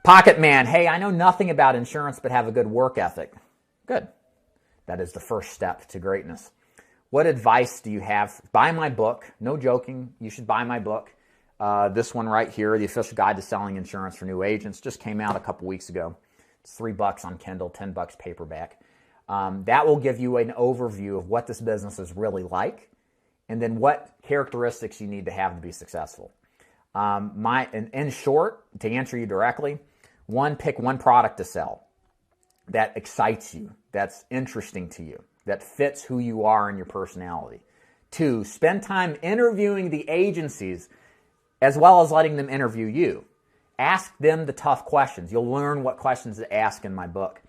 Pocket man, hey, I know nothing about insurance but have a good work ethic. Good. That is the first step to greatness. What advice do you have? Buy my book. No joking. You should buy my book. This one right here, The Official Guide to Selling Insurance for New Agents, just came out a couple weeks ago. It's $3 on Kindle, $10 paperback. That will give you an overview of what this business is really like and then what characteristics you need to have to be successful. In short, to answer you directly, pick one product to sell that excites you, that's interesting to you, that fits who you are and your personality. 2, spend time interviewing the agencies as well as letting them interview you. Ask them the tough questions. You'll learn what questions to ask in my book.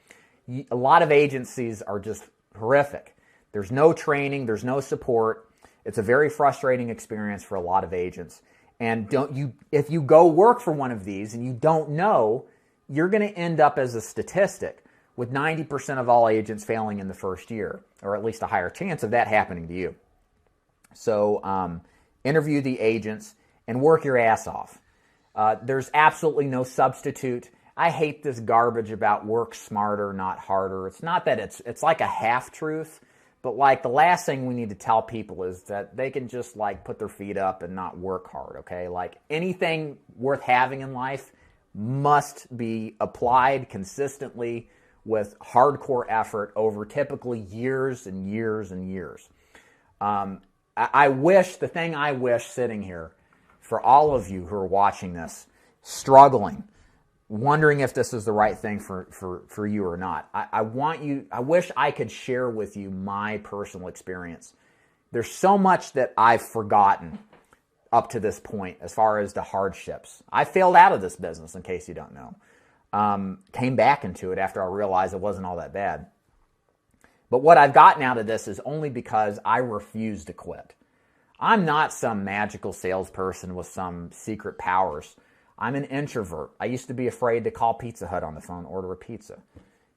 A lot of agencies are just horrific. There's no training, there's no support. It's a very frustrating experience for a lot of agents. And if you go work for one of these and you don't know, you're going to end up as a statistic with 90% of all agents failing in the first year, or at least a higher chance of that happening to you. So interview the agents and work your ass off. There's absolutely no substitute. I hate this garbage about work smarter, not harder. It's not that it's like a half-truth, but like the last thing we need to tell people is that they can just like put their feet up and not work hard, okay? Like anything worth having in life must be applied consistently with hardcore effort over typically years and years and years. The thing I wish sitting here for all of you who are watching this, struggling, wondering if this is the right thing for you or not, I wish I could share with you my personal experience. There's so much that I've forgotten up to this point as far as the hardships. I failed out of this business, in case you don't know. Came back into it after I realized it wasn't all that bad. But what I've gotten out of this is only because I refuse to quit. I'm not some magical salesperson with some secret powers. I'm an introvert. I used to be afraid to call Pizza Hut on the phone, order a pizza.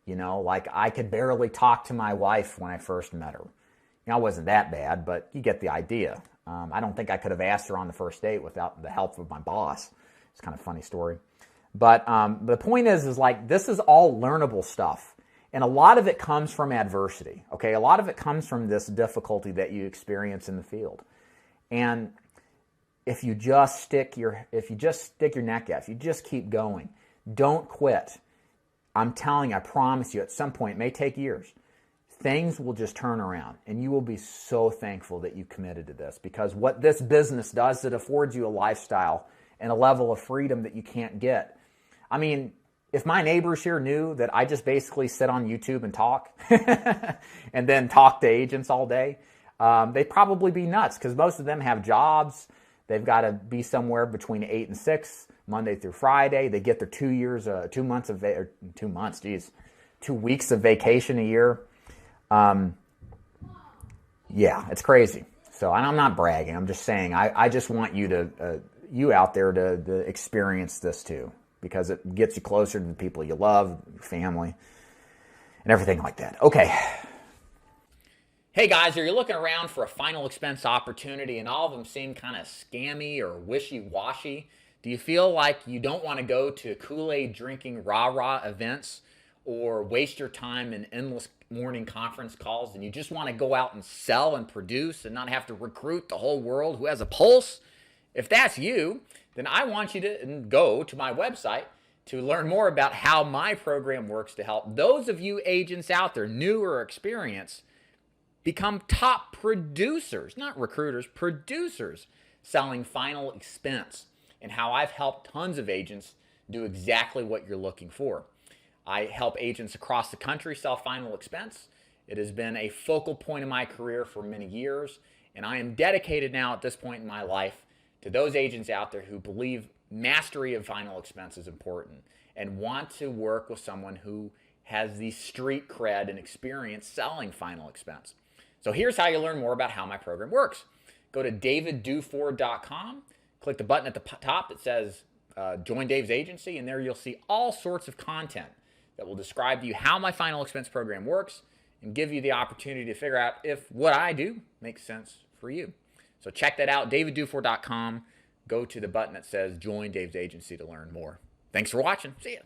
You know, like I could barely talk to my wife when I first met her. You know, I wasn't that bad, but you get the idea. I don't think I could have asked her on the first date without the help of my boss. It's kind of a funny story. But the point is like this is all learnable stuff. And a lot of it comes from adversity, okay? A lot of it comes from this difficulty that you experience in the field. And if you just stick your neck out, if you just keep going, don't quit. I'm telling you, I promise you, at some point, it may take years, things will just turn around and you will be so thankful that you committed to this, because what this business does, it affords you a lifestyle and a level of freedom that you can't get. I mean, if my neighbors here knew that I just basically sit on YouTube and talk and then talk to agents all day, they'd probably be nuts, because most of them have jobs. They've got to be somewhere between 8 and 6, Monday through Friday. They get their 2 weeks of vacation a year. Yeah, it's crazy. So, and I'm not bragging. I'm just saying, I just want you out there to experience this too, because it gets you closer to the people you love, your family, and everything like that. Okay. Hey guys, are you looking around for a final expense opportunity and all of them seem kind of scammy or wishy-washy? Do you feel like you don't want to go to Kool-Aid drinking rah-rah events or waste your time in endless morning conference calls, and you just want to go out and sell and produce and not have to recruit the whole world who has a pulse? If that's you, then I want you to go to my website to learn more about how my program works to help those of you agents out there, new or experienced, become top producers, not recruiters, producers, selling final expense, and how I've helped tons of agents do exactly what you're looking for. I help agents across the country sell final expense. It has been a focal point of my career for many years, and I am dedicated now at this point in my life to those agents out there who believe mastery of final expense is important and want to work with someone who has the street cred and experience selling final expense. So here's how you learn more about how my program works. Go to davidduford.com, click the button at the top that says Join Dave's Agency, and there you'll see all sorts of content that will describe to you how my final expense program works and give you the opportunity to figure out if what I do makes sense for you. So check that out, davidduford.com. Go to the button that says Join Dave's Agency to learn more. Thanks for watching. See ya.